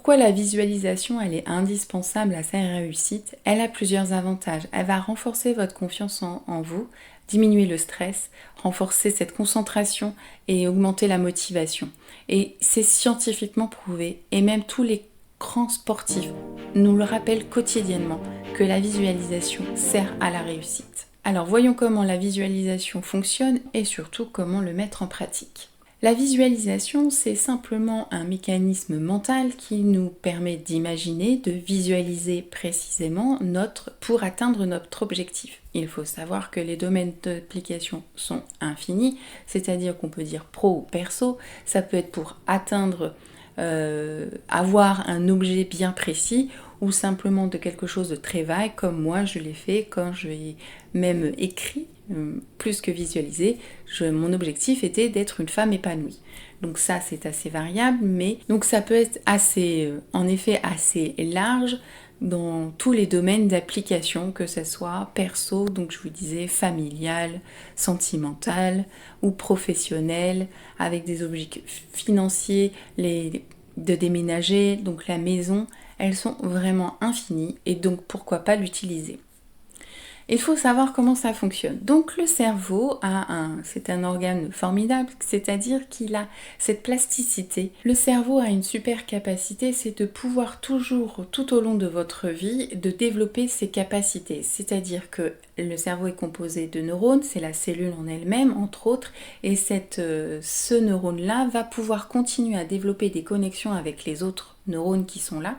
Pourquoi la visualisation, elle est indispensable à sa réussite? Elle a plusieurs avantages. Elle va renforcer votre confiance en vous, diminuer le stress, renforcer cette concentration et augmenter la motivation. Et c'est scientifiquement prouvé, et même tous les grands sportifs nous le rappellent quotidiennement, que la visualisation sert à la réussite. Alors voyons comment la visualisation fonctionne et surtout comment le mettre en pratique. La visualisation, c'est simplement un mécanisme mental qui nous permet d'imaginer, de visualiser précisément pour atteindre notre objectif. Il faut savoir que les domaines d'application sont infinis, c'est-à-dire qu'on peut dire pro ou perso, ça peut être pour atteindre, avoir un objet bien précis ou simplement de quelque chose de très vague, comme moi je l'ai fait quand j'ai même écrit, plus que visualisé, mon objectif était d'être une femme épanouie. Donc ça c'est assez variable, mais donc ça peut être assez, en effet assez large dans tous les domaines d'application, que ce soit perso, donc je vous disais familial, sentimental ou professionnel, avec des objectifs financiers, de déménager, donc la maison, elles sont vraiment infinies et donc pourquoi pas l'utiliser. Il faut savoir comment ça fonctionne. Donc le cerveau c'est un organe formidable, c'est-à-dire qu'il a cette plasticité. Le cerveau a une super capacité, c'est de pouvoir toujours, tout au long de votre vie, de développer ses capacités. C'est-à-dire que le cerveau est composé de neurones, c'est la cellule en elle-même, entre autres, et ce neurone-là va pouvoir continuer à développer des connexions avec les autres neurones qui sont là,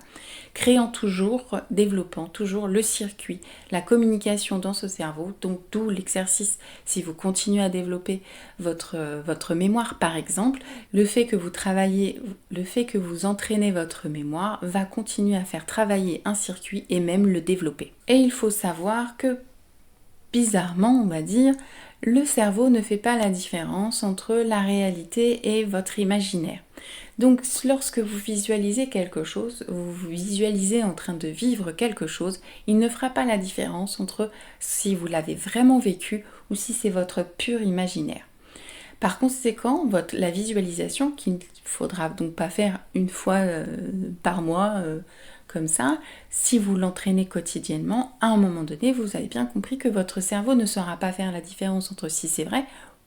développant toujours le circuit, la communication dans ce cerveau, donc d'où l'exercice. Si vous continuez à développer votre mémoire par exemple, le fait que vous entraînez votre mémoire va continuer à faire travailler un circuit et même le développer. Et il faut savoir que, bizarrement on va dire, le cerveau ne fait pas la différence entre la réalité et votre imaginaire. Donc lorsque vous visualisez quelque chose, vous vous visualisez en train de vivre quelque chose, il ne fera pas la différence entre si vous l'avez vraiment vécu ou si c'est votre pur imaginaire. Par conséquent, la visualisation, qu'il ne faudra donc pas faire une fois par mois comme ça, si vous l'entraînez quotidiennement, à un moment donné, vous avez bien compris que votre cerveau ne saura pas faire la différence entre si c'est vrai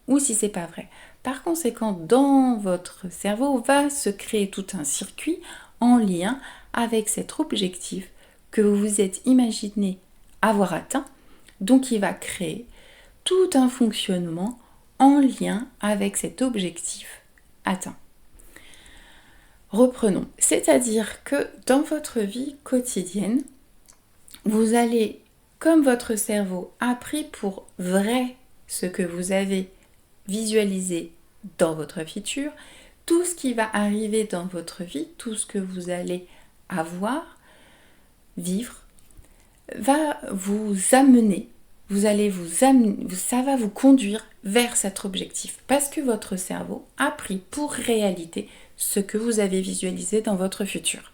ou si c'est pas vrai. Par conséquent, dans votre cerveau va se créer tout un circuit en lien avec cet objectif que vous vous êtes imaginé avoir atteint. Donc il va créer tout un fonctionnement en lien avec cet objectif atteint. Reprenons, c'est-à-dire que dans votre vie quotidienne, vous allez, comme votre cerveau a pris pour vrai ce que vous avez visualisé dans votre futur, tout ce qui va arriver dans votre vie, tout ce que vous allez avoir, vivre, va vous amener, ça va vous conduire vers cet objectif. Parce que votre cerveau a pris pour réalité ce que vous avez visualisé dans votre futur.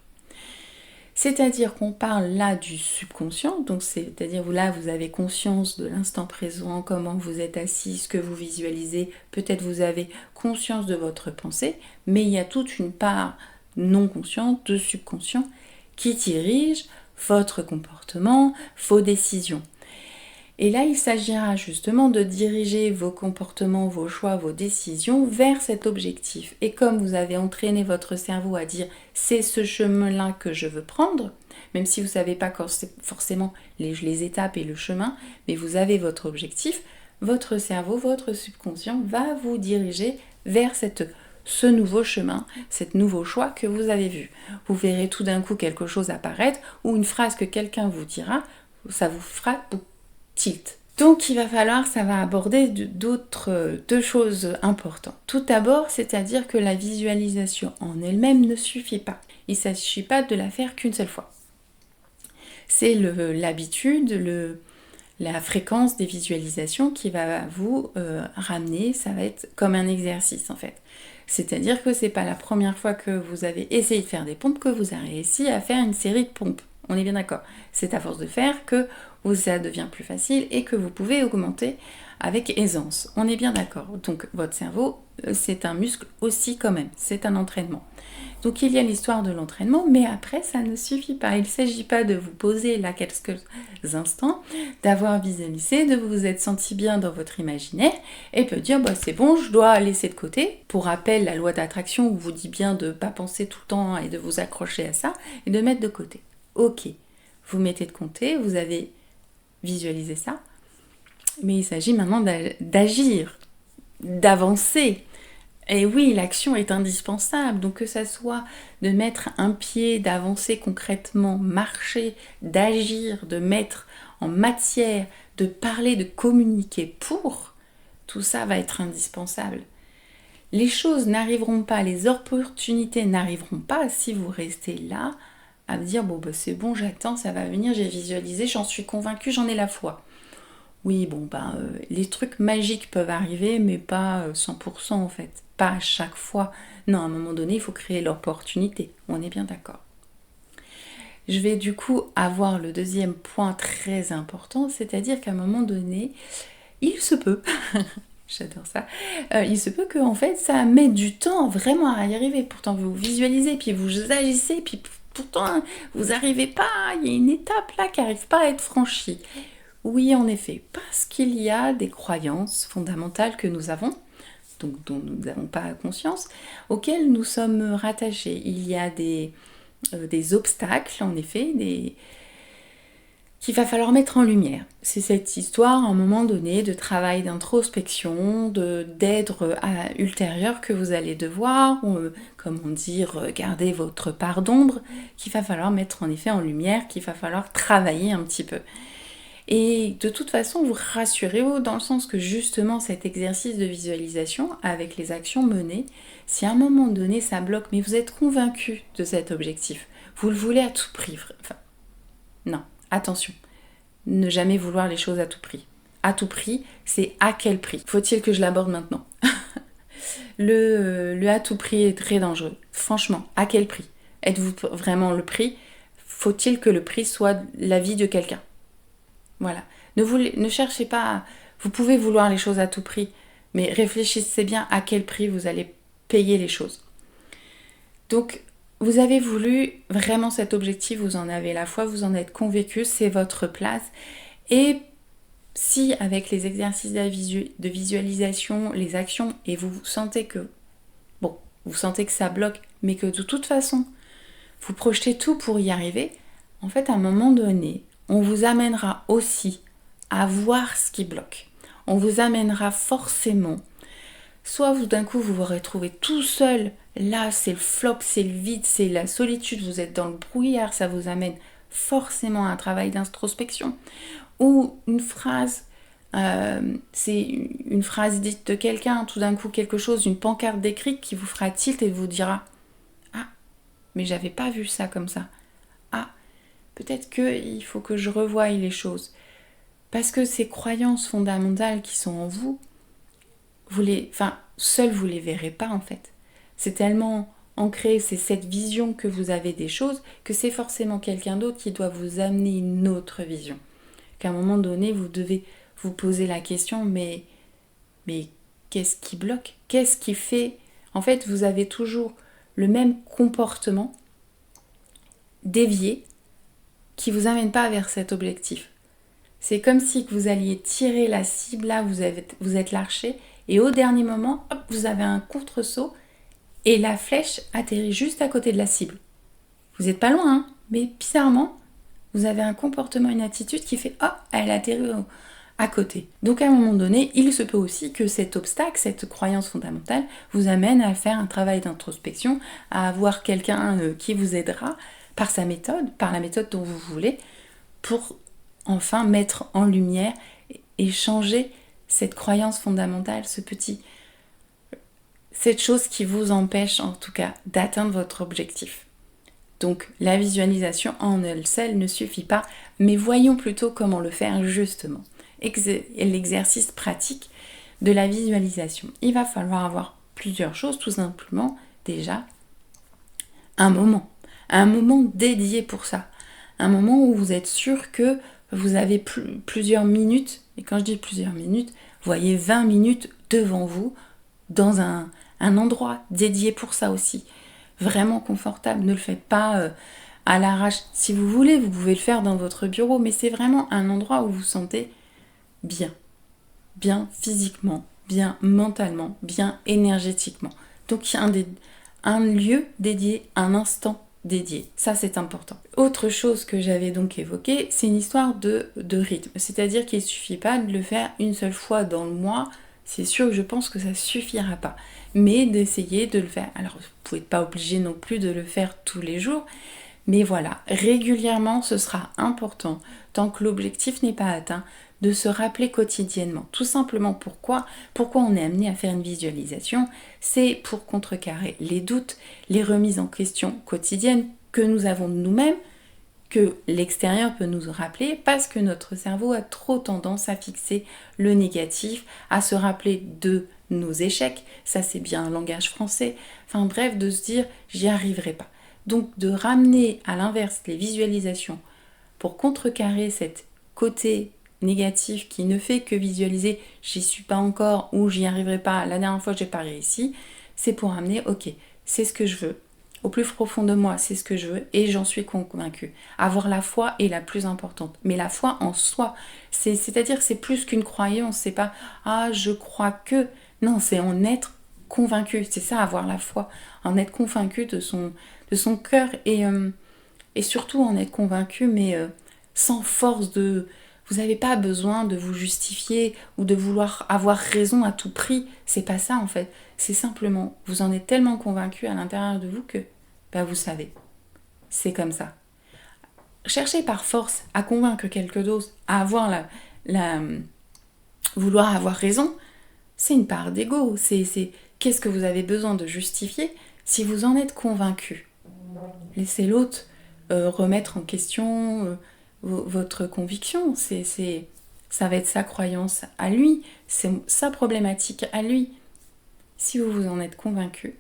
C'est-à-dire qu'on parle là du subconscient, donc c'est-à-dire là vous avez conscience de l'instant présent, comment vous êtes assis, ce que vous visualisez, peut-être vous avez conscience de votre pensée, mais il y a toute une part non consciente de subconscient qui dirige votre comportement, vos décisions. Et là, il s'agira justement de diriger vos comportements, vos choix, vos décisions vers cet objectif. Et comme vous avez entraîné votre cerveau à dire « c'est ce chemin-là que je veux prendre », même si vous ne savez pas forcément les étapes et le chemin, mais vous avez votre objectif, votre cerveau, votre subconscient va vous diriger vers ce nouveau chemin, cet nouveau choix que vous avez vu. Vous verrez tout d'un coup quelque chose apparaître ou une phrase que quelqu'un vous dira, ça vous fera tilt. Donc il va falloir, ça va aborder deux choses importantes. Tout d'abord, c'est-à-dire que la visualisation en elle-même ne suffit pas. Il ne s'agit pas de la faire qu'une seule fois. C'est l'habitude, la fréquence des visualisations qui va vous ramener, ça va être comme un exercice en fait. C'est-à-dire que c'est pas la première fois que vous avez essayé de faire des pompes que vous avez réussi à faire une série de pompes. On est bien d'accord. C'est à force de faire que ça devient plus facile et que vous pouvez augmenter avec aisance. On est bien d'accord. Donc votre cerveau, c'est un muscle aussi quand même. C'est un entraînement. Donc il y a l'histoire de l'entraînement, mais après ça ne suffit pas. Il ne s'agit pas de vous poser là quelques instants, d'avoir visualisé, de vous être senti bien dans votre imaginaire et peut dire bah, c'est bon, je dois laisser de côté. Pour rappel, la loi d'attraction vous dit bien de ne pas penser tout le temps et de vous accrocher à ça et de mettre de côté. Ok, vous mettez de côté, vous avez visualisé ça, mais il s'agit maintenant d'agir, d'avancer. Et oui, l'action est indispensable, donc que ça soit de mettre un pied, d'avancer concrètement, marcher, d'agir, de mettre en matière, de parler, de communiquer pour, tout ça va être indispensable. Les choses n'arriveront pas, les opportunités n'arriveront pas si vous restez là à me dire bon bah c'est bon, j'attends, ça va venir, j'ai visualisé, j'en suis convaincue, j'en ai la foi. Oui, bon, les trucs magiques peuvent arriver, mais pas 100% en fait. Pas à chaque fois. Non, à un moment donné, il faut créer l'opportunité. On est bien d'accord. Je vais du coup avoir le deuxième point très important, c'est-à-dire qu'à un moment donné, il se peut, j'adore ça, il se peut que en fait, ça mette du temps vraiment à y arriver. Pourtant, vous visualisez, puis vous agissez, puis pourtant, vous n'arrivez pas. Il y a une étape là qui n'arrive pas à être franchie. Oui, en effet, parce qu'il y a des croyances fondamentales que nous avons, donc dont nous n'avons pas conscience, auxquelles nous sommes rattachés. Il y a des obstacles, en effet, qu'il va falloir mettre en lumière. C'est cette histoire, à un moment donné, de travail d'introspection, d'aide ultérieure que vous allez devoir, comme on dit, regarder votre part d'ombre, qu'il va falloir mettre en effet en lumière, qu'il va falloir travailler un petit peu. Et de toute façon, vous rassurez-vous dans le sens que justement cet exercice de visualisation avec les actions menées, si à un moment donné ça bloque, mais vous êtes convaincu de cet objectif, vous le voulez à tout prix. Enfin, non, attention, ne jamais vouloir les choses à tout prix. À tout prix, c'est à quel prix? Faut-il que je l'aborde maintenant? Le à tout prix est très dangereux. Franchement, à quel prix? Êtes-vous vraiment le prix? Faut-il que le prix soit la vie de quelqu'un? Voilà. Ne cherchez pas, vous pouvez vouloir les choses à tout prix, mais réfléchissez bien à quel prix vous allez payer les choses. Donc, vous avez voulu vraiment cet objectif, vous en avez la foi, vous en êtes convaincu, c'est votre place. Et si avec les exercices de visualisation, les actions, et vous sentez que, vous sentez que ça bloque, mais que de toute façon, vous projetez tout pour y arriver, en fait, à un moment donné, on vous amènera aussi à voir ce qui bloque. On vous amènera forcément, soit d'un coup vous vous retrouvez tout seul, là c'est le flop, c'est le vide, c'est la solitude, vous êtes dans le brouillard, ça vous amène forcément à un travail d'introspection. Ou une phrase, c'est une phrase dite de quelqu'un, tout d'un coup quelque chose, une pancarte décrite qui vous fera tilt et vous dira « Ah, mais j'avais pas vu ça comme ça. Ah, peut-être qu'il faut que je revoie les choses. » Parce que ces croyances fondamentales qui sont en vous, seuls vous les verrez pas en fait. C'est tellement ancré, c'est cette vision que vous avez des choses, que c'est forcément quelqu'un d'autre qui doit vous amener une autre vision. Qu'à un moment donné, vous devez vous poser la question, mais qu'est-ce qui bloque? Qu'est-ce qui fait? En fait, vous avez toujours le même comportement dévié qui vous amène pas vers cet objectif. C'est comme si vous alliez tirer la cible, là vous êtes l'archer, et au dernier moment, hop, vous avez un contre-saut, et la flèche atterrit juste à côté de la cible. Vous n'êtes pas loin, hein, mais bizarrement, vous avez un comportement, une attitude qui fait, hop, elle atterrit à côté. Donc à un moment donné, il se peut aussi que cet obstacle, cette croyance fondamentale, vous amène à faire un travail d'introspection, à avoir quelqu'un qui vous aidera par sa méthode, par la méthode dont vous voulez, pour enfin mettre en lumière et changer cette croyance fondamentale, cette chose qui vous empêche en tout cas d'atteindre votre objectif. Donc la visualisation en elle seule ne suffit pas, mais voyons plutôt comment le faire justement. L'exercice pratique de la visualisation. Il va falloir avoir plusieurs choses, tout simplement déjà un moment dédié pour ça. Un moment où vous êtes sûr que vous avez plusieurs minutes, et quand je dis plusieurs minutes, voyez 20 minutes devant vous, dans un endroit dédié pour ça aussi. vraiment confortable. Ne le faites pas à l'arrache. Si vous voulez, vous pouvez le faire dans votre bureau, mais c'est vraiment un endroit où vous vous sentez bien. Bien physiquement, bien mentalement, bien énergétiquement. Donc il y a un lieu dédié, un instant dédié. Ça, c'est important. Autre chose que j'avais donc évoquée, c'est une histoire de rythme. C'est-à-dire qu'il ne suffit pas de le faire une seule fois dans le mois. C'est sûr que je pense que ça ne suffira pas. Mais d'essayer de le faire. Alors, vous ne pouvez pas obliger non plus de le faire tous les jours. Mais voilà, régulièrement, ce sera important, tant que l'objectif n'est pas atteint, de se rappeler quotidiennement. Tout simplement pourquoi on est amené à faire une visualisation, c'est pour contrecarrer les doutes, les remises en question quotidiennes que nous avons de nous-mêmes, que l'extérieur peut nous rappeler, parce que notre cerveau a trop tendance à fixer le négatif, à se rappeler de nos échecs, ça c'est bien un langage français, enfin bref, de se dire j'y arriverai pas. Donc de ramener à l'inverse les visualisations pour contrecarrer cette côté négatif qui ne fait que visualiser j'y suis pas encore ou j'y arriverai pas, la dernière fois j'ai pas réussi, c'est pour amener ok, c'est ce que je veux. Au plus profond de moi, c'est ce que je veux et j'en suis convaincue. Avoir la foi est la plus importante. Mais la foi en soi, c'est-à-dire que c'est plus qu'une croyance, c'est pas ah je crois que. Non, c'est en être convaincu. C'est ça, avoir la foi. En être convaincu de son cœur et surtout en être convaincu, mais sans force de. Vous n'avez pas besoin de vous justifier ou de vouloir avoir raison à tout prix. C'est pas ça en fait. C'est simplement, vous en êtes tellement convaincu à l'intérieur de vous que vous savez. C'est comme ça. Cherchez par force à convaincre quelque chose, à avoir vouloir avoir raison, c'est une part d'ego. C'est qu'est-ce que vous avez besoin de justifier si vous en êtes convaincu. Laissez l'autre remettre en question votre conviction. Ça va être sa croyance à lui, c'est sa problématique à lui. Si vous vous en êtes convaincu,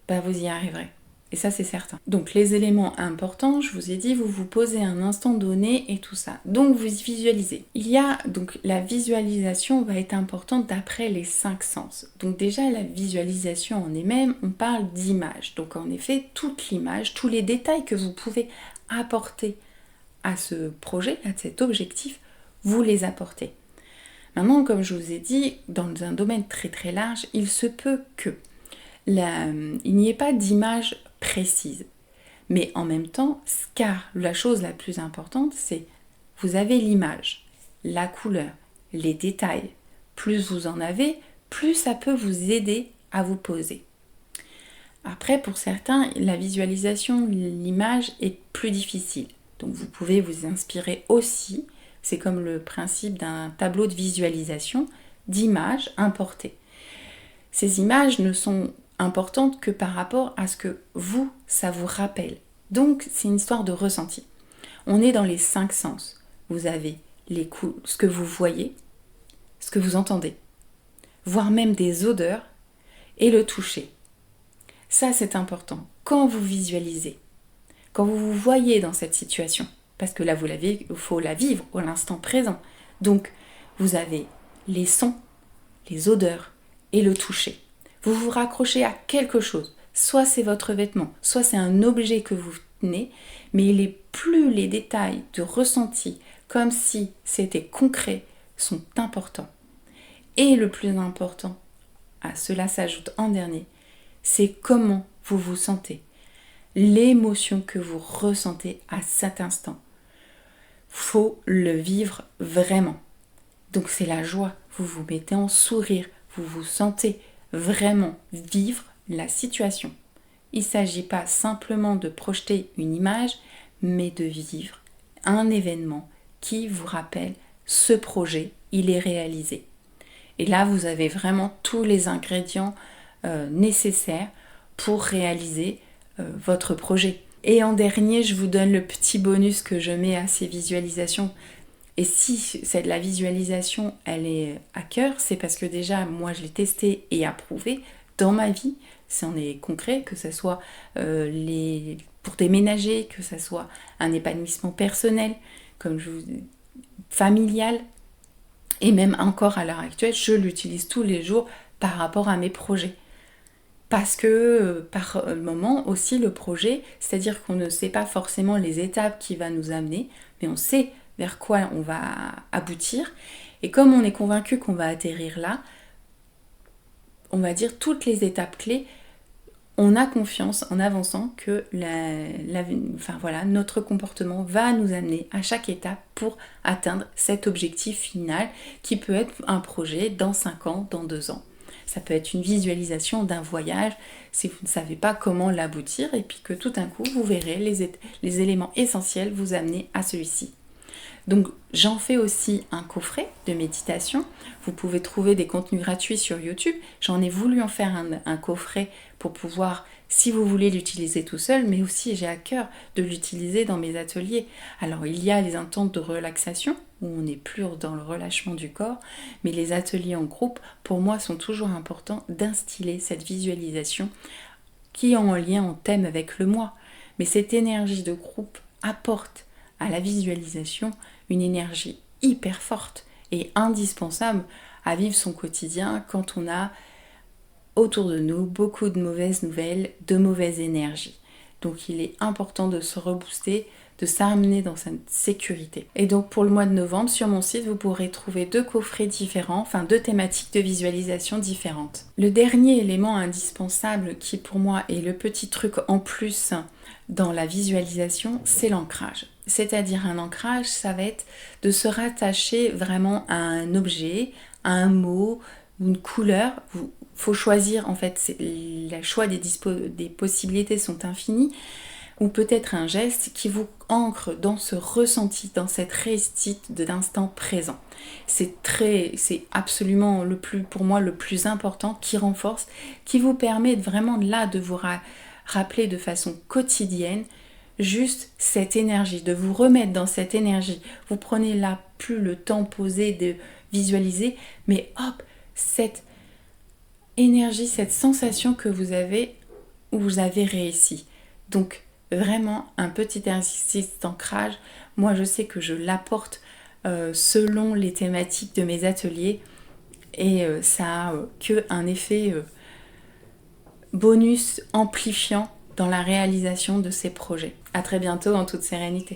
vous y arriverez. Et ça, c'est certain. Donc, les éléments importants, je vous ai dit, vous vous posez un instant donné et tout ça. Donc, vous visualisez. Donc, la visualisation va être importante d'après les 5 sens. Donc, déjà, la visualisation en elle-même, on parle d'image. Donc, en effet, toute l'image, tous les détails que vous pouvez apporter à ce projet, à cet objectif, vous les apportez. Maintenant, comme je vous ai dit, dans un domaine très très large, il se peut que il n'y ait pas d'image précise. Mais en même temps, car la chose la plus importante, c'est vous avez l'image, la couleur, les détails. Plus vous en avez, plus ça peut vous aider à vous poser. Après, pour certains, la visualisation, l'image est plus difficile. Donc vous pouvez vous inspirer aussi, c'est comme le principe d'un tableau de visualisation, d'images importées. Ces images ne sont importante que par rapport à ce que ça vous rappelle. Donc, c'est une histoire de ressenti. On est dans les 5 sens. Vous avez ce que vous voyez, ce que vous entendez, voire même des odeurs et le toucher. Ça, c'est important. Quand vous visualisez, quand vous vous voyez dans cette situation, parce que là, il faut la vivre à l'instant présent. Donc, vous avez les sons, les odeurs et le toucher. Vous vous raccrochez à quelque chose. Soit c'est votre vêtement, soit c'est un objet que vous tenez, mais plus les détails de ressenti, comme si c'était concret, sont importants. Et le plus important, à cela s'ajoute en dernier, c'est comment vous vous sentez. L'émotion que vous ressentez à cet instant. Faut le vivre vraiment. Donc c'est la joie. Vous vous mettez en sourire. Vous vous sentez vraiment vivre la situation. Il ne s'agit pas simplement de projeter une image, mais de vivre un événement qui vous rappelle ce projet, il est réalisé. Et là, vous avez vraiment tous les ingrédients nécessaires pour réaliser votre projet. Et en dernier, je vous donne le petit bonus que je mets à ces visualisations. Et si la visualisation, elle est à cœur, c'est parce que déjà, moi, je l'ai testé et approuvé dans ma vie. C'en est concret, que ce soit pour déménager, que ce soit un épanouissement personnel, familial, et même encore à l'heure actuelle, je l'utilise tous les jours par rapport à mes projets. Parce que par moment aussi le projet, c'est-à-dire qu'on ne sait pas forcément les étapes qui va nous amener, mais on sait vers quoi on va aboutir. Et comme on est convaincu qu'on va atterrir là, on va dire toutes les étapes clés, on a confiance en avançant que notre comportement va nous amener à chaque étape pour atteindre cet objectif final qui peut être un projet dans 5 ans, dans 2 ans. Ça peut être une visualisation d'un voyage si vous ne savez pas comment l'aboutir et puis que tout d'un coup vous verrez les éléments essentiels vous amener à celui-ci. Donc j'en fais aussi un coffret de méditation. Vous pouvez trouver des contenus gratuits sur YouTube. J'en ai voulu en faire un coffret pour pouvoir, si vous voulez l'utiliser tout seul, mais aussi j'ai à cœur de l'utiliser dans mes ateliers. Alors il y a les intentes de relaxation, où on est plus dans le relâchement du corps, mais les ateliers en groupe, pour moi, sont toujours importants d'instiller cette visualisation qui est en lien, en thème avec le moi. Mais cette énergie de groupe apporte à la visualisation une énergie hyper forte et indispensable à vivre son quotidien quand on a autour de nous beaucoup de mauvaises nouvelles, de mauvaises énergies. Donc il est important de se rebooster, de s'amener dans cette sécurité. Et donc pour le mois de novembre, sur mon site, vous pourrez trouver 2 coffrets différents, enfin 2 thématiques de visualisation différentes. Le dernier élément indispensable qui pour moi est le petit truc en plus dans la visualisation, c'est l'ancrage. C'est-à-dire un ancrage, ça va être de se rattacher vraiment à un objet, à un mot, une couleur. Il faut choisir, en fait, le choix des possibilités sont infinies, ou peut-être un geste qui vous ancre dans ce ressenti, dans cette réussite de l'instant présent. C'est absolument pour moi le plus important, qui renforce, qui vous permet vraiment là de vous rappeler de façon quotidienne juste cette énergie, de vous remettre dans cette énergie. Vous prenez là plus le temps posé de visualiser, mais hop, cette énergie, cette sensation que vous avez, où vous avez réussi. Donc vraiment un petit exercice d'ancrage. Moi je sais que je l'apporte selon les thématiques de mes ateliers et ça a qu'un effet bonus amplifiant dans la réalisation de ces projets. À très bientôt en toute sérénité.